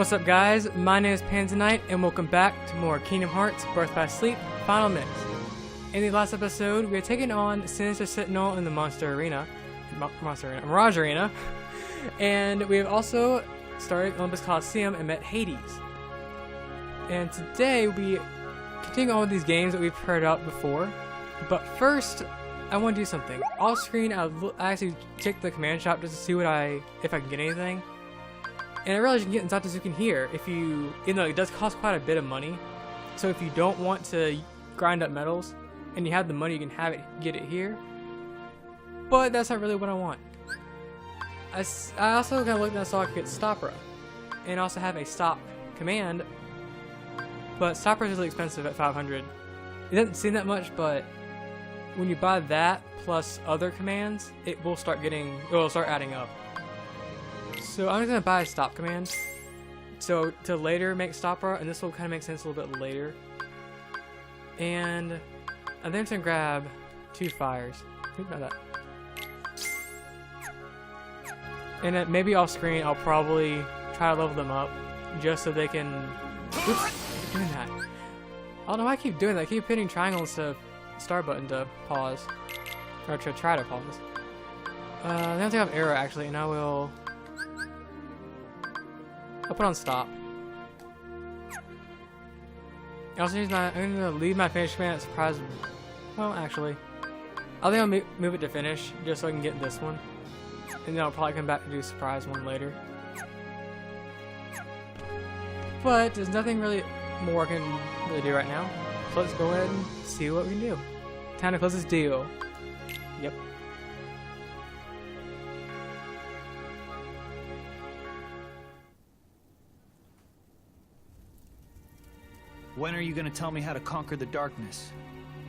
What's up, guys? My name is Panzanite, and welcome back to more Kingdom Hearts Birth by Sleep Final Mix. In the last episode, we are taking on Sinister Sentinel in the Mirage Arena, and we have also started Olympus Coliseum and met Hades. And today we continue on with these games that we've heard out before, but first I want to do something. Off screen, I actually checked the command shop just to see if I can get anything. And I realized you can get Zatazukin here even though it does cost quite a bit of money. So if you don't want to grind up medals and you have the money, you can get it here. But that's not really what I want. I also kind of looked and I saw I could get Stopra and also have a stop command. But Stopra is really expensive at 500. It doesn't seem that much, but when you buy that plus other commands, it will start adding up. So I'm just going to buy a stop command, so to later make Stopra, and this will kind of make sense a little bit later. And I think I'm just going to grab 2 fires. Think about that. And maybe off screen I'll probably try to level them up, just so they can... Oops, doing that. I don't know why I keep doing that. I keep hitting triangle instead of star button to pause. Or to try to pause. I don't think I have arrow actually, and I'll put on stop. I also I'm gonna leave my finish command at surprise. Well, actually, I think I'll move it to finish just so I can get this one, and then I'll probably come back to do surprise one later. But there's nothing really more I can really do right now, so let's go ahead and see what we can do. Time to close this deal. Yep. When are you going to tell me how to conquer the darkness?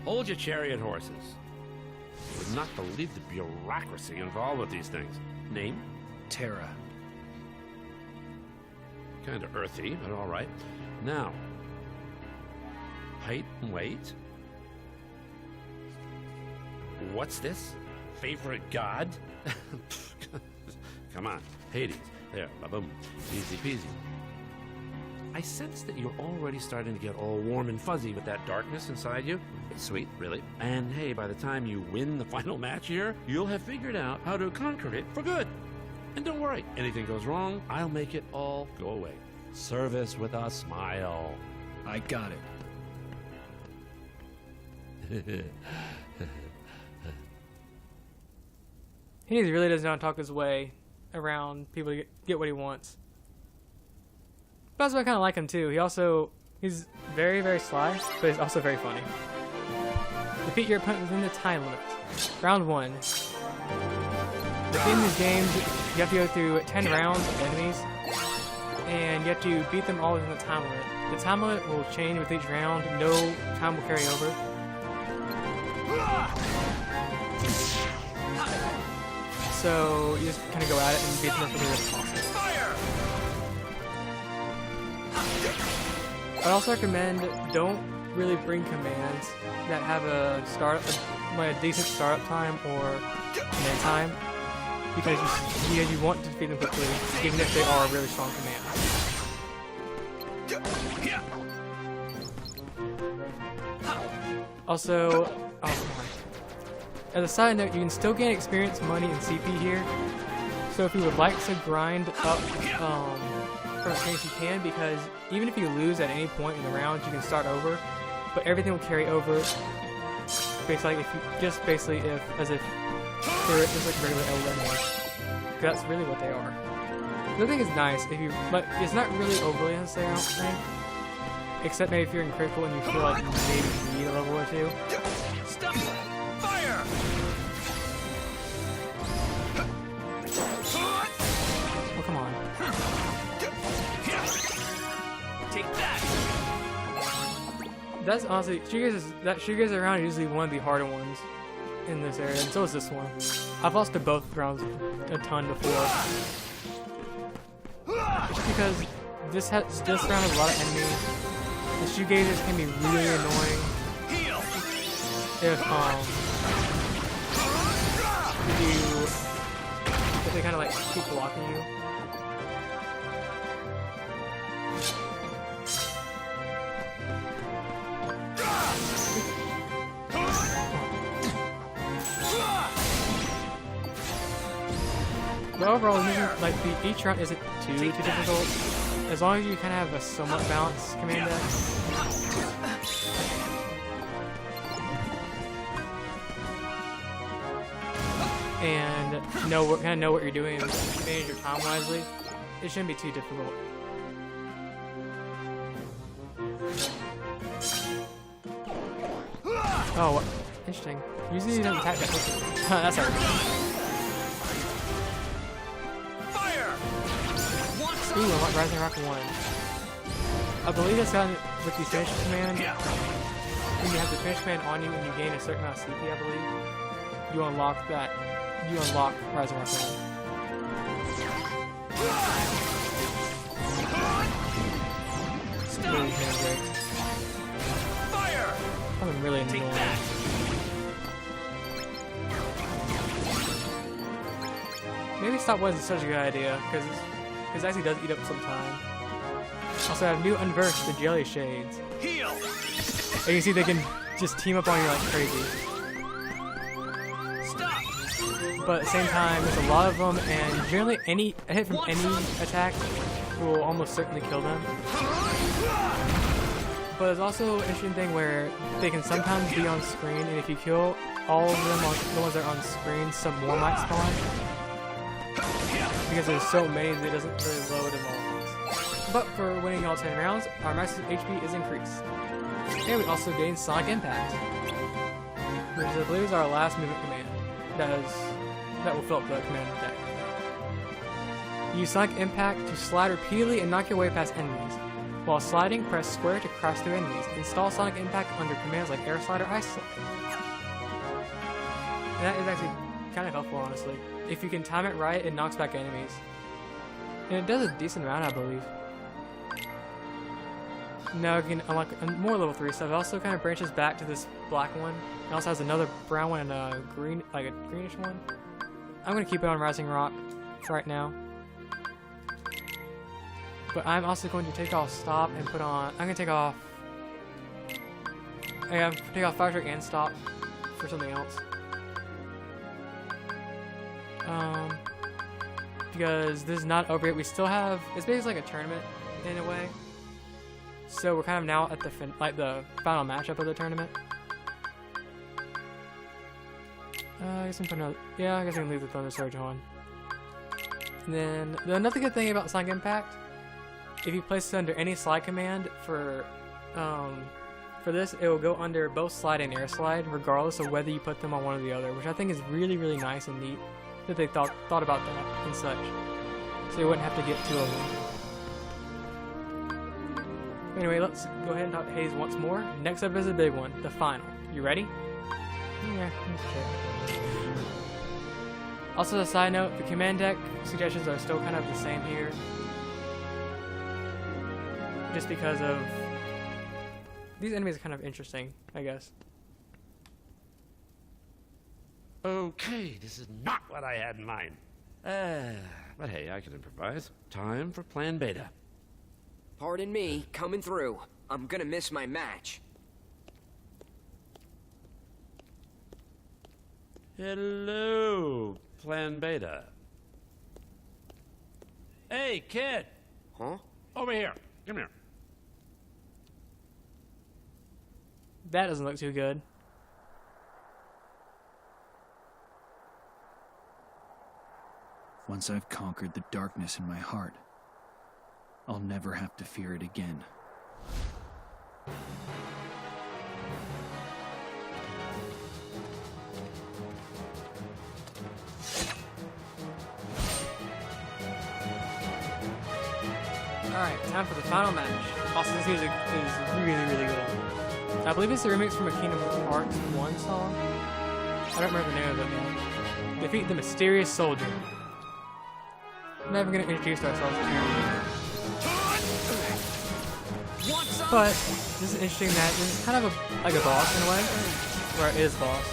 Hold your chariot horses. You would not believe the bureaucracy involved with these things. Name? Terra. Kind of earthy, but all right. Now, height and weight. What's this? Favorite god? Come on, Hades. There, ba-boom. Easy peasy. I sense that you're already starting to get all warm and fuzzy with that darkness inside you. It's sweet, really. And hey, by the time you win the final match here, you'll have figured out how to conquer it for good. And don't worry, anything goes wrong, I'll make it all go away. Service with a smile. I got it. He really does not talk his way around people to get what he wants. But that's why I kind of like him too. He's very, very sly, but he's also very funny. Defeat your opponent within the time limit. Round 1. In these games, you have to go through 10 rounds of enemies, and you have to beat them all within the time limit. The time limit will change with each round. No time will carry over. So you just kind of go at it and beat them as quickly as possible. I also recommend don't really bring commands that have a decent startup time or command time, because you want to defeat them quickly, even if they are really strong commands. Also, as a side note, you can still gain experience, money, and CP here. So if you would like to grind up for experience, you can, because even if you lose at any point in the round, you can start over. But everything will carry over. Basically, as if they were just like regular enemies. That's really what they are. The thing is nice but it's not really overly necessary, I don't think. Except maybe if you're in critical and you feel like you maybe need a level or 2. Stop! Fire! Oh, come on. Take that! That's honestly, shooters around is usually one of the harder ones in this area, and so is this one. I've lost to both rounds a ton before. Just because this round has a lot of enemies. The shoegazers can be really annoying. If they kind of like keep blocking you. But overall, the mission, like each round isn't too difficult, as long as you kind of have a somewhat balanced command deck. And kind of know what you're doing and manage your time wisely. It shouldn't be too difficult. Oh, interesting. Usually you don't attack that quickly. That's alright. Fire! Ooh, unlock Rising Rock 1. I believe that's gotten with the finish command. When you have the finish command on you and you gain a certain amount of CP, I believe, you unlock that. You unlock Rising Rock 1. Fire! I'm really annoying. Maybe stop wasn't such a good idea, because it actually does eat up some time. Also, I have new Unversed, the Jelly Shades. Heal! And you can see they can just team up on you like crazy. Stop! But at the same time, there's a lot of them, and generally a hit from any attack will almost certainly kill them. But there's also an interesting thing where they can sometimes be on screen, and if you kill all of them, the ones that are on screen, some more might spawn. Because there's so many that it doesn't really load them all. But for winning all 10 rounds, our max HP is increased. And we also gain Sonic Impact, which I believe is our last movement command. That will fill up the command deck. Use Sonic Impact to slide repeatedly and knock your way past enemies. While sliding, press square to cross through enemies. Install Sonic Impact under commands like Air Slide or Ice Slide. And that is actually kind of helpful, honestly. If you can time it right, it knocks back enemies. And it does a decent amount, I believe. Now you can unlock more level 3 stuff. It also kind of branches back to this black one. It also has another brown one and a green, like a greenish one. I'm going to keep it on Rising Rock for right now. But I'm also going to take off Stop and put on... I'm going to take off... take off Fire Strike and Stop for something else. Because this is not over yet. We still have... It's basically like a tournament in a way. So we're kind of now at the final matchup of the tournament. I guess I'm putting out... Yeah, I guess I can leave the Thunder Surge on. And then another good thing about Sonic Impact, if you place it under any slide command for this, it will go under both slide and air slide, regardless of whether you put them on one or the other, which I think is really, really nice and neat that they thought about that and such, so you wouldn't have to get two of them. Anyway, let's go ahead and talk to Hayes once more. Next up is a big one, the final. You ready? Yeah, okay. Also, as a side note, the command deck suggestions are still kind of the same here. Just because of... These enemies are kind of interesting, I guess. Okay, this is not what I had in mind. But hey, I can improvise. Time for Plan Beta. Pardon me, coming through. I'm gonna miss my match. Hello, Plan Beta. Hey, kid! Huh? Over here. Come here. That doesn't look too good. Once I've conquered the darkness in my heart, I'll never have to fear it again. Alright, time for the final match. Also, this music is really, really good. I believe it's a remix from a Kingdom Hearts 1 song. I don't remember the name of it now. Defeat the Mysterious Soldier. I'm never going to introduce ourselves apparently. But this is interesting that this is kind of like a boss in a way. Or it is boss.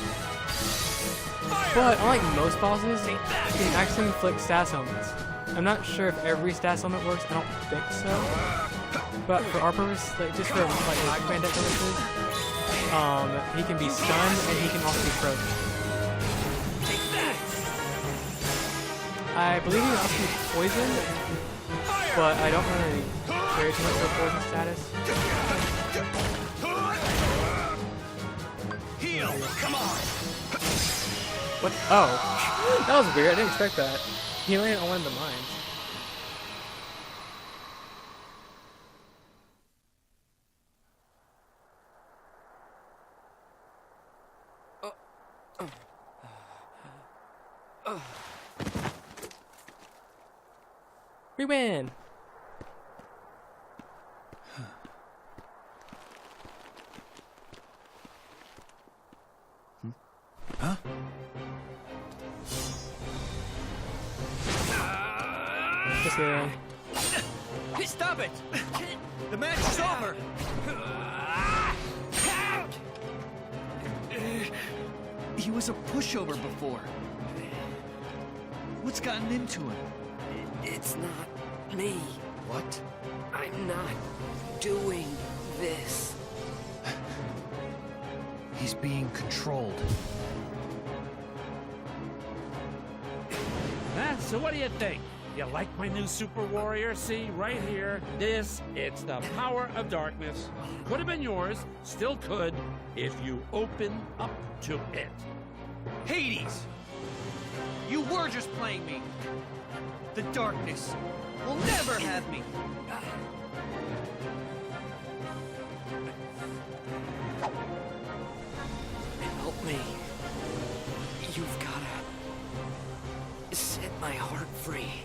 But unlike most bosses, you can actually inflict stats elements. I'm not sure if every stats element works, I don't think so. But for our purpose, like just for like my command deck purposes, he can be stunned and he can also be frozen. I believe he must be poisoned, but I don't really care too much for poison status. Heal! Come on! What? Oh. That was weird. I didn't expect that. He landed on one of the mines. We win! Huh? Just kidding. Hey, stop it! The match is over! He was a pushover before. What's gotten into him? It's not me. What? I'm not doing this. He's being controlled. So what do you think? You like my new super warrior? See, right here. It's the power of darkness. Could have been yours, still could, if you open up to it. Hades! You were just playing me. The darkness will never have me. Help me. You've gotta set my heart free.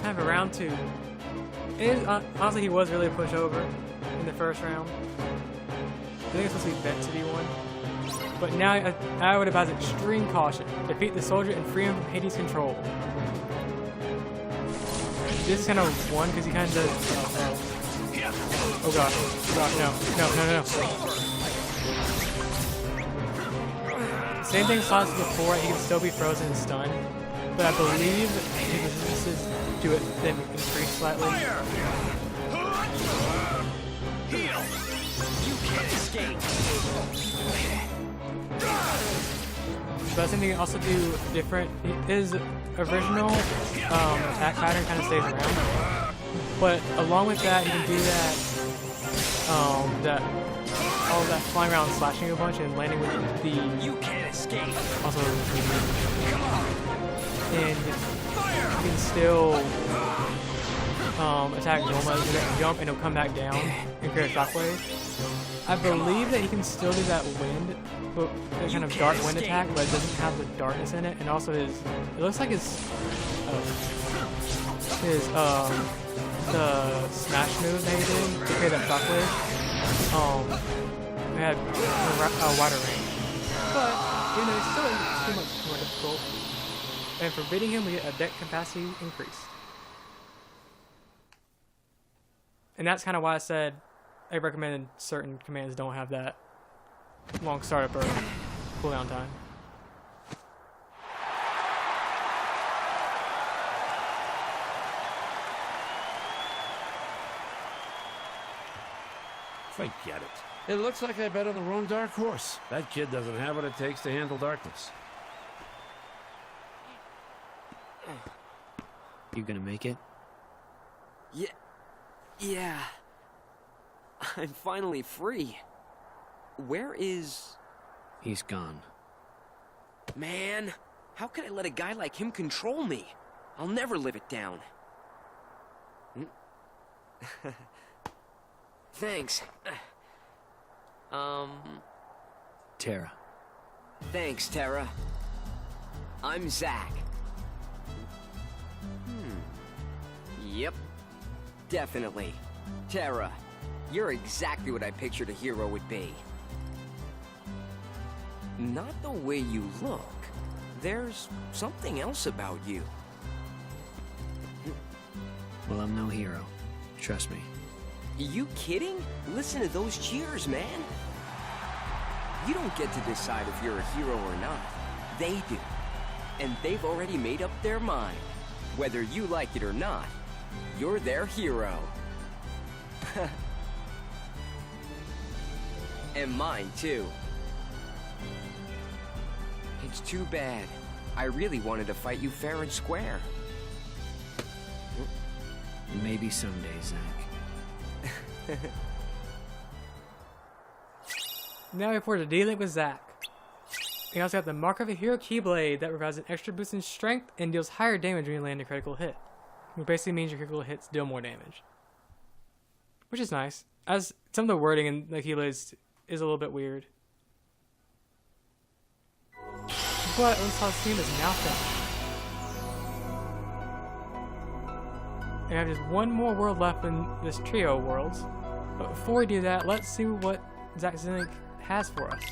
Time for round 2. It is, honestly, he was really a pushover in the first round. I think it's supposed to be meant to be one. But now I would advise extreme caution. Defeat the soldier and free him from Hades' control. This is kind of one because he kind of does. Oh god! Oh god! No! Same thing Sonic before. He can still be frozen and stunned, but I believe his resistances do it then increase slightly. Heal! You can't escape. But I think he can also do different. His original attack pattern kind of stays around, but along with that, he can do that. All that flying around, slashing a bunch, and landing with the. You can't escape. Also, and he can still attack normal, jump, and he'll come back down and create a shockwave. I believe that he can still do that wind, but the kind of dark wind attack, but it doesn't have the darkness in it. And also it looks like the smash move that he did to create that shockwave, it had a wider range. But, it's still too much more difficult. And for beating him, we get a deck capacity increase. And that's kind of why I said I recommend certain commands don't have that long startup or cooldown time. Forget it. It looks like I bet on the wrong dark horse. That kid doesn't have what it takes to handle darkness. You gonna make it? Yeah. I'm finally free. Where is... He's gone. Man, how could I let a guy like him control me? I'll never live it down. Thanks. Tara. Thanks, Tara. I'm Zack. Yep. Definitely. Tara, you're exactly what I pictured a hero would be. Not the way you look. There's something else about you. Well, I'm no hero. Trust me. You kidding? Listen to those cheers, man. You don't get to decide if you're a hero or not. They do. And they've already made up their mind. Whether you like it or not, you're their hero. And mine, too. It's too bad. I really wanted to fight you fair and square. Maybe someday, Zack. Now we report a D-Link with Zack. We also have the Mark of a Hero Keyblade that provides an extra boost in strength and deals higher damage when you land a critical hit. Which basically means your critical hits deal more damage. Which is nice. As some of the wording in the Keyblades is a little bit weird. But Owen's Coliseum is now finished. We have just one more world left in this trio of worlds. But before we do that, let's see what Zack Zinnik has for us.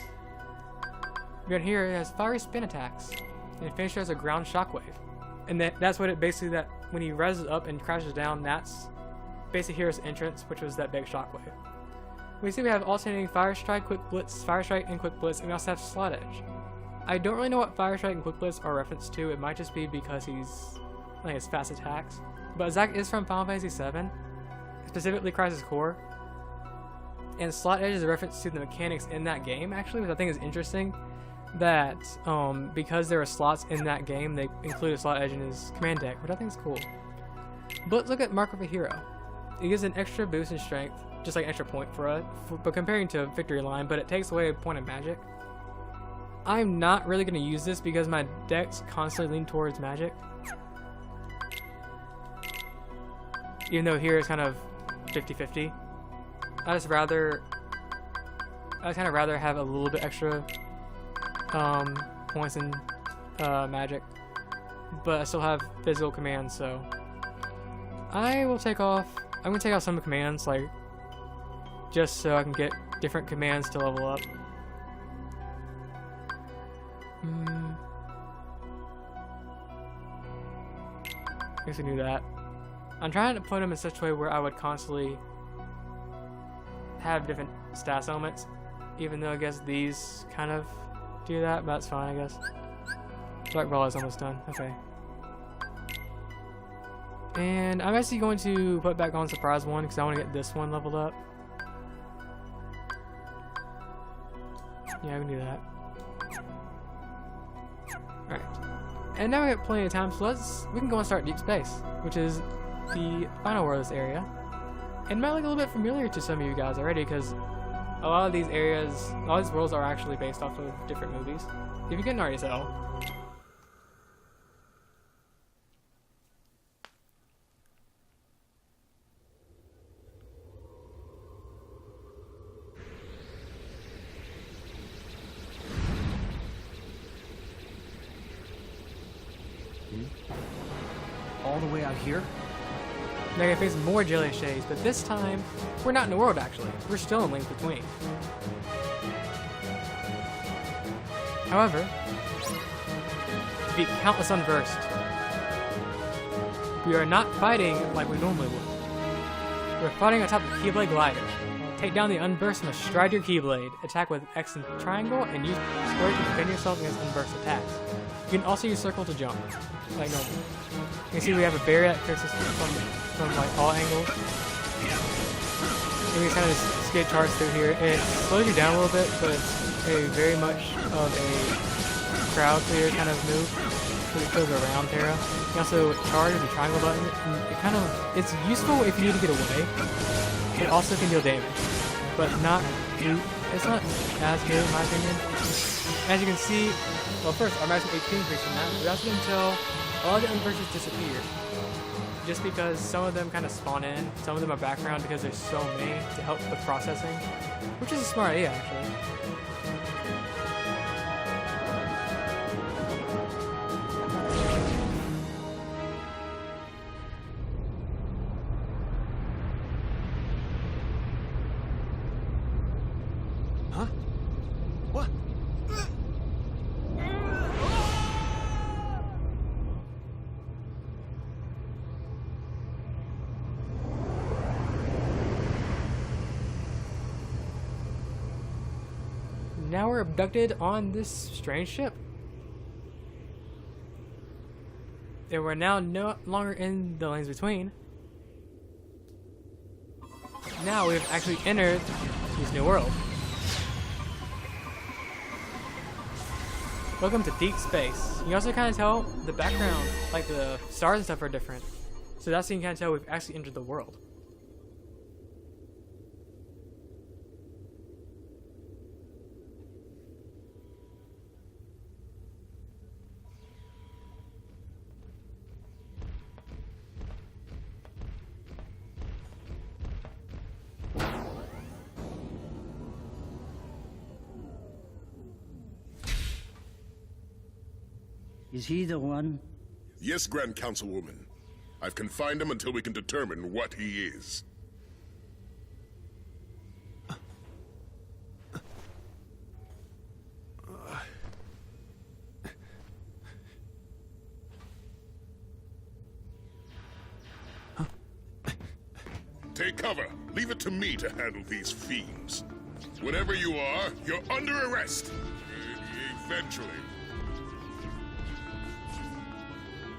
We got here, it has fiery spin attacks. And it finishes as a ground shockwave. And that's what it basically, that when he reses up and crashes down, that's basically Hero's entrance, which was that big shockwave. We see we have alternating Fire Strike, Quick Blitz, Fire Strike, and Quick Blitz, and we also have Slot Edge. I don't really know what Fire Strike and Quick Blitz are referenced to. It might just be because he's, like, his fast attacks. But Zack is from Final Fantasy VII, specifically Crisis Core. And Slot Edge is a reference to the mechanics in that game, actually, which I think is interesting. That because there are slots in that game, they include a slot edge in his command deck, which I think is cool. But let's look at Mark of a Hero. It gives an extra boost in strength, just like an extra point but comparing to Victory Line, but it takes away a point of magic. I'm not really going to use this because my decks constantly lean towards magic. Even though here is kind of 50-50. I just kind of rather have a little bit extra points in magic, but I still have physical commands, so I'm gonna take off some commands, like, just so I can get different commands to level up. I guess I do that. I'm trying to put them in such a way where I would constantly have different stats elements, even though I guess these kind of do that, but that's fine, I guess. Dark Ball is almost done. Okay. And I'm actually going to put back on Surprise 1 because I want to get this one leveled up. Yeah, we can do that. Alright. And now we have plenty of time, so we can go and start Deep Space, which is the final world of this area. And it might look a little bit familiar to some of you guys already, because a lot of these worlds are actually based off of different movies. If you couldn't already tell. All the way out here? They're gonna face more jelly shades, but this time, we're not in the world actually. We're still in Link Between. However, defeat countless unversed. We are not fighting like we normally would. We're fighting on top of the Keyblade Glider. Take down the unversed and stride your Keyblade. Attack with X and triangle, and use square to defend yourself against unversed attacks. You can also use circle to jump, like normal. You can see we have a barrier that protects us from like all angles. And we kind of just skate charge through here. It slows you down a little bit, but it's a very much of a crowd clear kind of move. So it goes around Terra. You can also charge with the triangle button. And it's useful if you need to get away. It also can deal damage, but it's not as good in my opinion. As you can see, well, first our maximum HP increase from that, but that's until all the unverses disappear. Just because some of them kind of spawn in, some of them are background because there's so many to help with processing, which is a smart idea actually. Huh? What? Now we're abducted on this strange ship. And we're now no longer in the lanes between. Now we've actually entered this new world. Welcome to deep space. You can also kind of tell the background, like the stars and stuff, are different. So that's how you can kind of tell we've actually entered the world. Is he the one? Yes, Grand Councilwoman. I've confined him until we can determine what he is. Take cover. Leave it to me to handle these fiends. Whatever you are, you're under arrest. Eventually.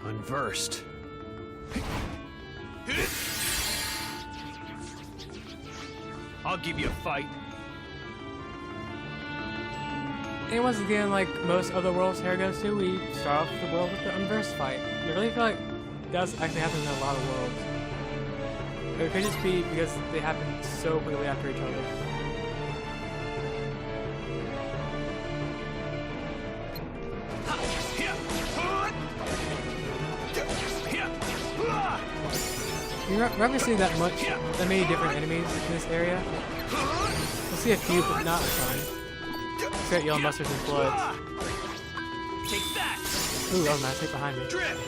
Unversed. I'll give you a fight. And once again, like most other worlds Terra goes to, we start off the world with the unversed fight. I really feel like that's actually happens in a lot of worlds. It could just be because they happen so quickly after each other. You're not going to see that many different enemies in this area. We'll see a few, but not a ton. Except yellow mustards and floods. Take that. Ooh, that was nice. Right behind me. Drift.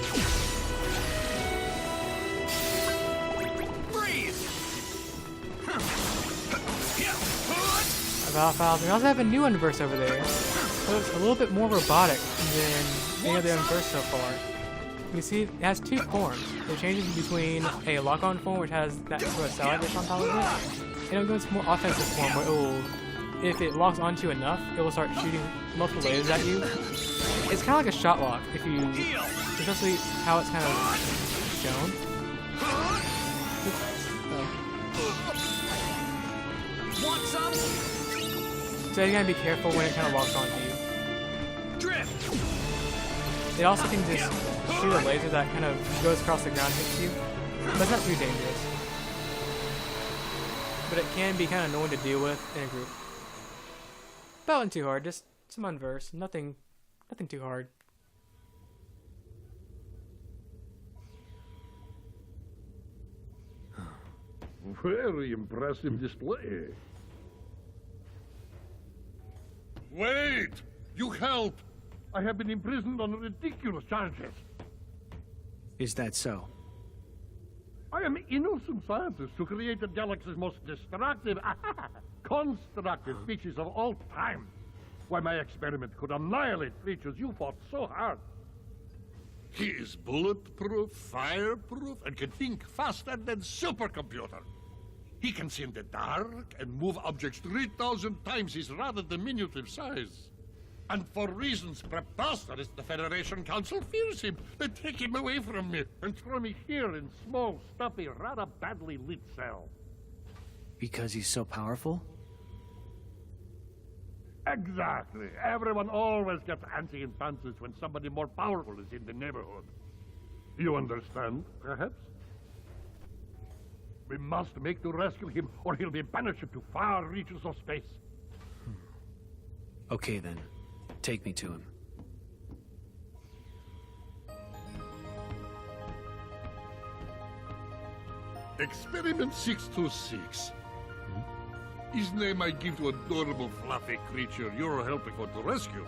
Freeze. Files. We also have a new Unverse over there. So it's a little bit more robotic than any of the Unverse so far. You see, it has two forms. It changes between a lock-on form, which has that sort of satellite dish on top of it, and it'll go into more offensive form, where it will, if it locks onto enough, it will start shooting multiple lasers at you. It's kind of like a shot lock, if you, especially how it's kind of shown. Want some? So you gotta be careful when it kind of locks onto you. Drift. It also can just shoot a laser that kind of goes across the ground and hits you, but it's not too dangerous. But it can be kind of annoying to deal with in a group. But nothing too hard, just some unverse, nothing too hard. Very impressive display. Wait! You help! I have been imprisoned on ridiculous charges. Is that so? I am innocent scientist who created the galaxy's most destructive, constructive species of all time. Why, my experiment could annihilate creatures you fought so hard. He is bulletproof, fireproof, and can think faster than supercomputer. He can see in the dark and move objects 3,000 times his rather diminutive size. And for reasons preposterous, the Federation Council fears him. They take him away from me and throw me here in small, stuffy, rather badly lit cell. Because he's so powerful? Exactly. Everyone always gets antsy and fancies when somebody more powerful is in the neighborhood. You understand, perhaps? We must make to rescue him, or he'll be banished to far reaches of space. Okay then. Take me to him. Experiment 626. His name I give to adorable fluffy creature you're helping for to rescue.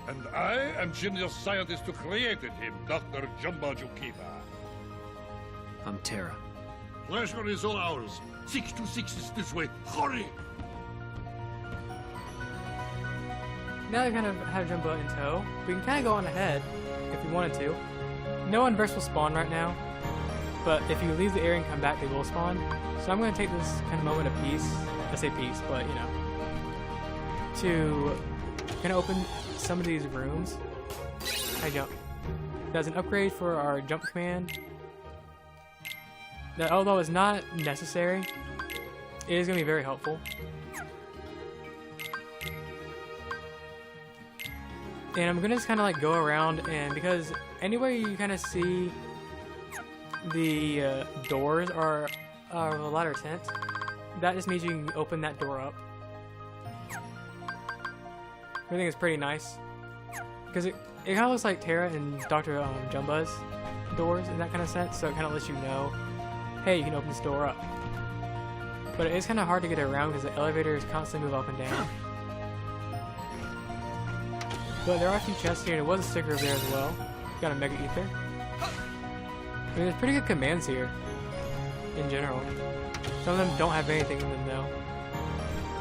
And I am genius scientist who created him, Dr. Jumbo Jukiva. I'm Terra. Pleasure is all ours. 626 is this way. Hurry! Now we kind of have Jumbo in tow. We can kind of go on ahead if we wanted to. No Unverse will spawn right now, but if you leave the area and come back, they will spawn. So I'm going to take this kind of moment of peace. I say peace, but you know, to kind of open some of these rooms. I jump. That's an upgrade for our jump command. That, although it's not necessary, it is going to be very helpful. And I'm gonna just kind of like go around, and because anywhere you kind of see the doors are a ladder tent, that just means you can open that door up. Everything is pretty nice because it kind of looks like Terra and Dr. Jumba's doors in that kind of sense, so it kind of lets you know, hey, you can open this door up. But it is kind of hard to get around because the elevators constantly move up and down. But there are a few chests here, and there was a sticker over there as well. Got a Mega Ether. I mean, there's pretty good commands here, in general. Some of them don't have anything in them, though.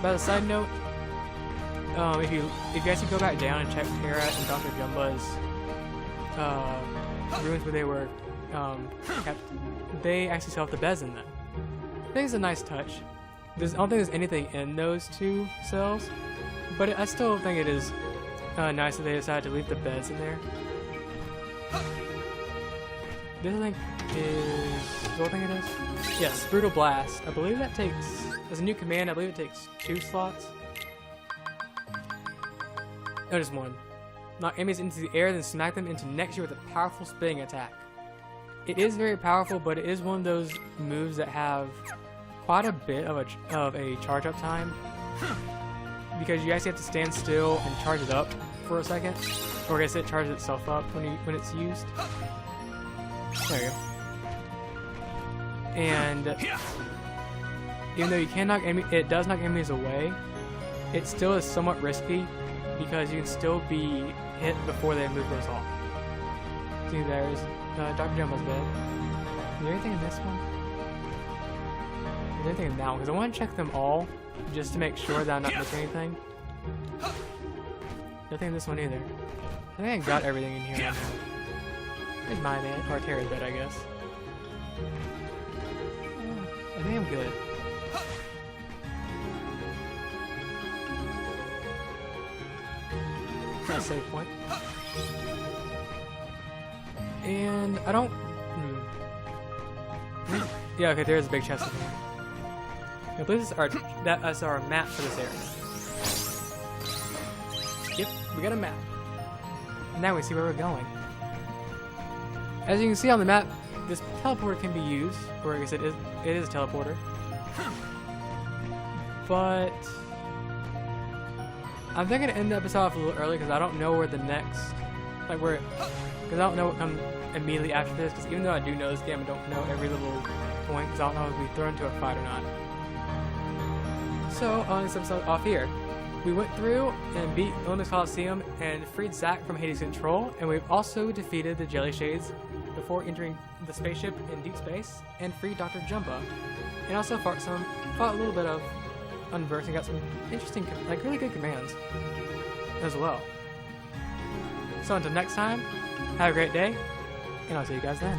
But as a side note, if you guys could go back down and check Terra and Dr. Jumba's rooms where they were kept, they actually still have the beds in them. I think it's a nice touch. I don't think there's anything in those two cells, but I still think it is nice that they decided to leave the beds in there. This I think is what I think it is. Yes, Brutal Blast. I believe that takes, as a new command, I believe it takes 2 slots. No, just 1. Knock enemies into the air, then smack them into next to you with a powerful spinning attack. It is very powerful, but it is one of those moves that have quite a bit of a charge up time. Because you actually have to stand still and charge it up for a second. Or I guess it charges itself up when it's used. There you go. And even though you can knock it does knock enemies away, it still is somewhat risky because you can still be hit before they move those off. See, there's Dr. Jumbo's bed. Is there anything in this one? Is there anything in that one? Because I want to check them all just to make sure that I'm not missing anything. Nothing in this one either. I think I got everything in here. There's my bed, or Terra's bed, I guess. I think I'm good. Got a save point. And I don't. Yeah, okay, there's a big chest in here. I believe that's our map for this area. Yep, we got a map. Now we see where we're going. As you can see on the map, this teleporter can be used, or I guess it is a teleporter. But I'm thinking to end the episode off a little early because I don't know where the next, because I don't know what comes immediately after this. Because even though I do know this game, I don't know every little point because I don't know if we thrown into a fight or not. So on this episode off here, we went through and beat Olympus Coliseum and freed Zack from Hades' control, and we've also defeated the Jelly Shades before entering the spaceship in deep space and freed Dr. Jumba, and also fought a little bit of Unverse and got some interesting, really good commands as well. So until next time, have a great day, and I'll see you guys then.